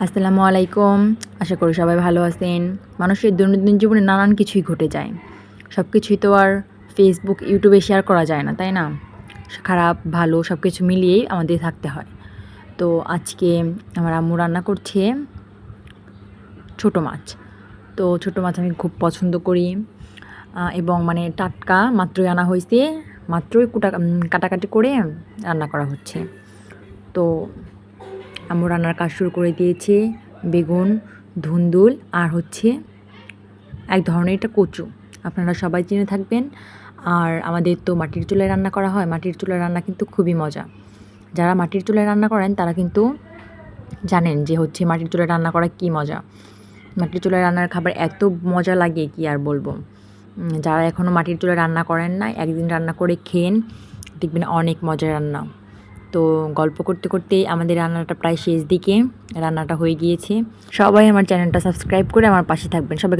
আসসালামু আলাইকুম। আশা করি সবাই ভালো আছেন। মানুষের দৈনন্দিন জীবনে নানান কিছুই ঘটে যায়। সব কিছুই তো আর ফেসবুক, ইউটিউবে শেয়ার করা যায় না, তাই না? খারাপ, ভালো সব কিছু মিলিয়েই আমাদের থাকতে হয়। তো আজকে আমার আম্মু রান্না করছে ছোটো মাছ। তো ছোটো মাছ আমি খুব পছন্দ করি এবং মানে টাটকা মাত্রই আনা হয়েছে, মাত্রই কাটাকাটি করে রান্না করা হচ্ছে। তো আম্মু রান্নার কাজ শুরু করে দিয়েছে। বেগুন, ধুন্দুল আর হচ্ছে এক ধরনের এটা কচু, আপনারা সবাই জেনে থাকবেন। আর আমাদের তো মাটির চুলায় রান্না করা হয়। মাটির চুলায় রান্না কিন্তু খুবই মজা। যারা মাটির চুলায় রান্না করেন তারা কিন্তু জানেন যে হচ্ছে মাটির চুলায় রান্না করা কী মজা। মাটির চুলায় রান্নার খাবার এত মজা লাগে কি আর বলবো। যারা এখনও মাটির চুলায় রান্না করেন না, একদিন রান্না করে খেন, দেখবেন অনেক মজার রান্না। তো গল্প করতে করতেই আমাদের রান্নাটা প্রায় শেষ দিকে, রান্নাটা হয়ে গিয়েছে। সবাই আমার চ্যানেলটা সাবস্ক্রাইব করে আমার পাশে থাকবেন। সবাইকে